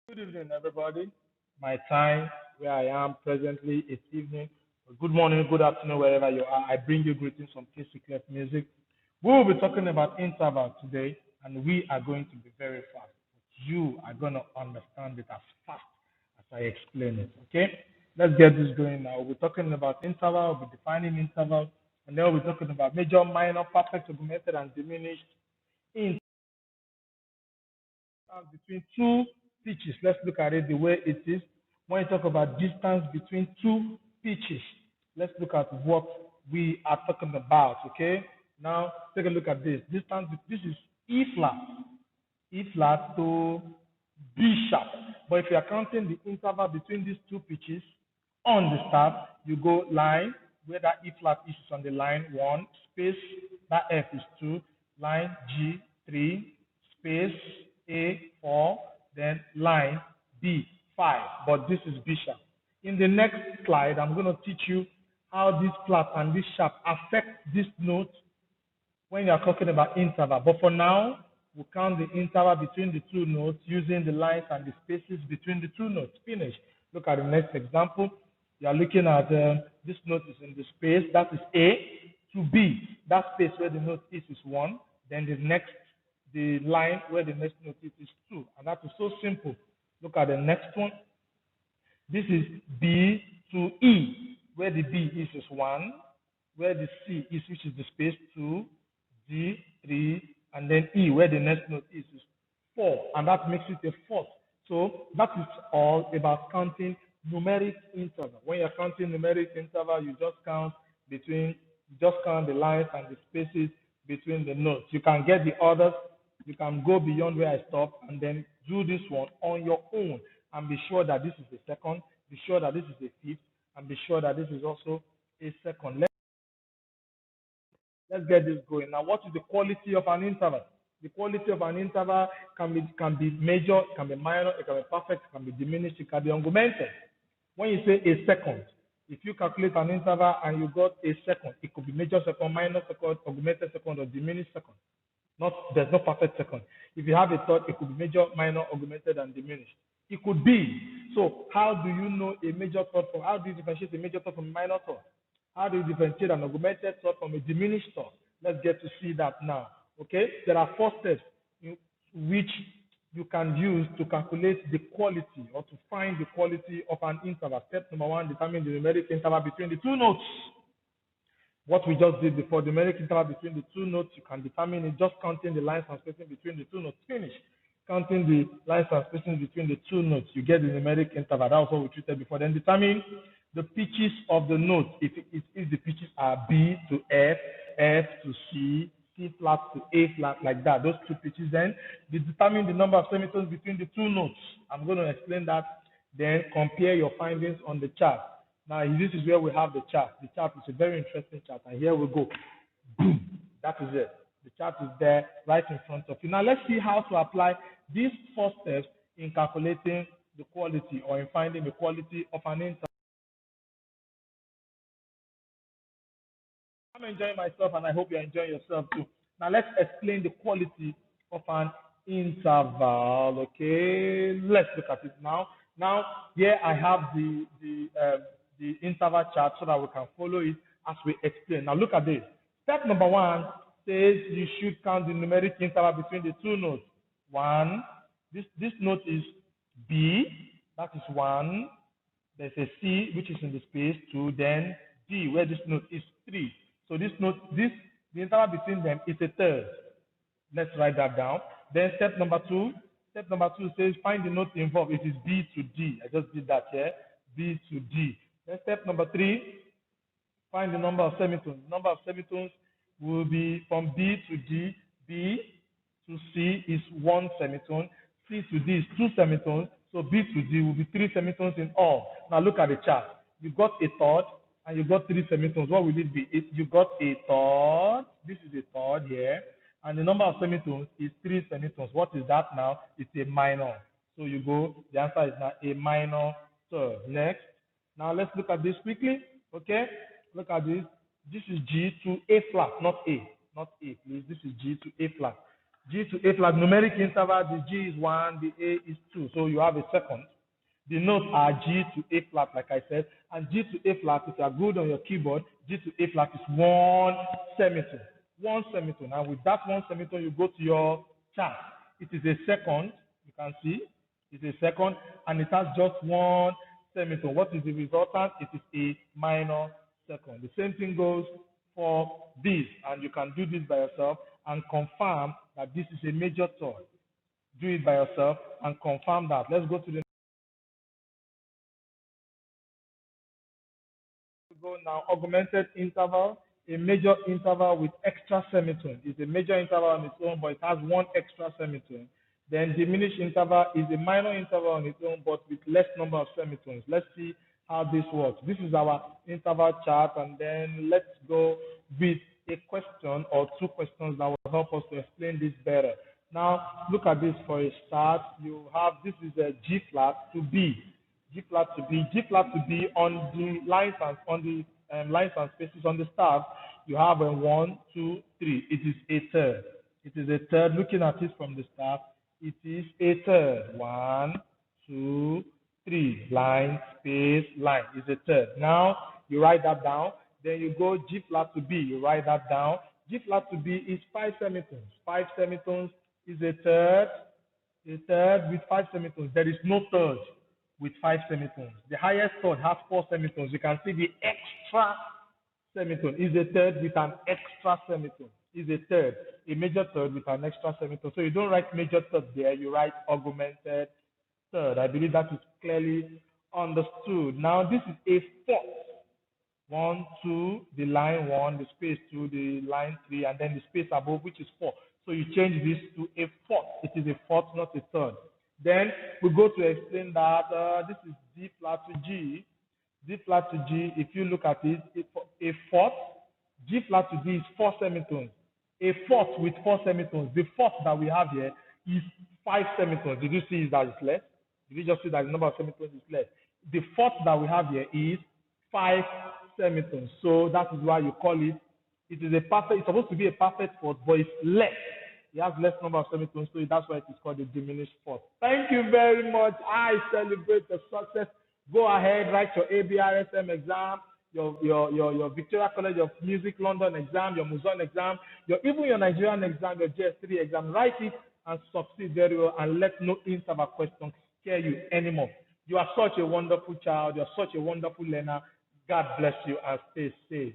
Good evening, everybody. My time where I am presently is evening. Good morning, good afternoon, wherever you are. I bring you greetings from K-Secret Music. We will be talking about interval today, and we are going to be very fast. You are going to understand it as fast as I explain it. Okay? Let's get this going now. We'll be talking about interval, we'll be defining interval, and then we'll be talking about major, minor, perfect, augmented, and diminished between two pitches. Let's look at it the way it is. When you talk about distance between two pitches, let's look at what we are talking about. Okay. Now take a look at this. Distance. This is E flat. E flat to B sharp. But if you are counting the interval between these two pitches on the start, you go line where that E flat is on the line one, space that F is two, line G three, space A four, then line B five. But this is B sharp. In the next slide, I'm going to teach you how this flat and this sharp affect this note when you are talking about interval. But for now, we count the interval between the two notes using the lines and the spaces between the two notes. Finish. Look at the next example. You are looking at this note is in the space, that is A to B. That space where the note is 1. Then the line where the next note is 2. And that is so simple. Look at the next one. This is B to E, where the B is 1, where the C is, which is the space 2, D 3, and then E, where the next note is 4, and that makes it a fourth. So that is all about counting numeric interval. When you're counting numeric interval, you just count the lines and the spaces between the notes. You can get the others. You can go beyond where I stop and then do this one on your own and be sure that this is the second, be sure that this is the fifth, and be sure that this is also a second. Let's get this going. Now, what is the quality of an interval? The quality of an interval can be major, it can be minor, it can be perfect, it can be diminished, it can be augmented. When you say a second, if you calculate an interval and you got a second, it could be major second, minor second, augmented second, or diminished second. There's no perfect second. If you have a third, it could be major, minor, augmented, and diminished. It could be. So how do you know a major third from how do you differentiate a major third from a minor third? How do you differentiate an augmented third from a diminished third? Let's get to see that now. Okay? There are four steps in which you can use to calculate the quality or to find the quality of an interval. Step number one, determine the numeric interval between the two notes. What we just did before, the numeric interval between the two notes, you can determine it just counting the lines and spacing between the two notes. Finish. Counting the lines and spacing between the two notes, you get the numeric interval. That was what we treated before. Then determine the pitches of the notes. If the pitches are B to F, F to C, C flat to A flat, like that, those two pitches, then determine the number of semitones between the two notes. I'm going to explain that. Then compare your findings on the chart. Now, this is where we have the chart. The chart is a very interesting chart, and here we go. Boom. That is it. The chart is there right in front of you. Now, let's see how to apply these four steps in calculating the quality or in finding the quality of an interval. I'm enjoying myself, and I hope you're enjoying yourself too. Now, let's explain the quality of an interval. Okay, let's look at it now. Now, here I have the interval chart so that we can follow it as we explain. Now, look at this. Step number one says you should count the numeric interval between the two notes. One, this note is B, that is one. There's a C which is in the space two, then D where this note is three. So the interval between them is a third. Let's write that down. Then step number two says find the note involved. It is B to D. I just did that here. B to D. Then step number three, find the number of semitones. The number of semitones will be from B to D. B to C is one semitone. C to D is two semitones. So B to D will be three semitones in all. Now look at the chart. You got a third and you got three semitones. What will it be? You got a third. This is a third here. And the number of semitones is three semitones. What is that now? It's a minor. So the answer is now a minor third. Next. Now let's look at this quickly. Okay? Look at this. This is G to A flat, not A. Not A, please. This is G to A flat. G to A flat, numeric interval, the G is 1, the A is 2. So you have a second. The notes are G to A flat, like I said, and G to A flat, if you are good on your keyboard, G to A flat is one semitone. One semitone. And with that one semitone, you go to your chart. It is a second, you can see, it's a second, and it has just one semitone. What is the resultant? It is a minor second. The same thing goes for this, and you can do this by yourself and confirm that this is a major third. Do it by yourself and confirm that. Let's go to the go now. Augmented interval. A major interval with extra semitone is a major interval on its own, but it has one extra semitone. Then diminished interval is a minor interval on its own, but with less number of semitones. Let's see how this works. This is our interval chart, and then let's go with a question or two questions that will help us to explain this better. Now, look at this for a start. You have, this is a G flat to B. G flat to B, G flat to B on the lines and lines and spaces on the staff, you have a 1, 2, 3. It is a third. It is a third. Looking at it from the staff, it is a third. 1, 2, 3. Line, space, line is a third. Now you write that down. Then you go G flat to B. You write that down. G flat to B is 5 semitones. 5 semitones is a third. A third with 5 semitones. There is no third with 5 semitones. The highest third has 4 semitones. You can see the extra semitone is a third with an extra semitone. Is a third, a major third with an extra semitone. So you don't write major third there, you write augmented third. I believe that is clearly understood. Now this is a fourth. 1, 2, the line 1, the space 2, the line 3, and then the space above, which is 4. So you change this to a fourth. It is a fourth, not a third. Then we go to explain that this is D flat to G. D flat to G, if you look at it, a fourth, G flat to D is 4 semitones. A fourth with 4 semitones. The fourth that we have here is 5 semitones. Did you see that it's less? Did you just see that the number of semitones is less? The fourth that we have here is 5 semitones. So that is why you call it, it is a perfect, it's supposed to be a perfect fourth, but it's less. It has less number of semitones, so that's why it is called a diminished fourth. Thank you very much. I celebrate the success. Go ahead, write your ABRSM exam, your Victoria College of Music London exam, your Muson exam, even your Nigerian exam, your JS3 exam. Write it and succeed very well, and let no interval question scare you anymore. You are such a wonderful child. You are such a wonderful learner. God bless you and stay safe.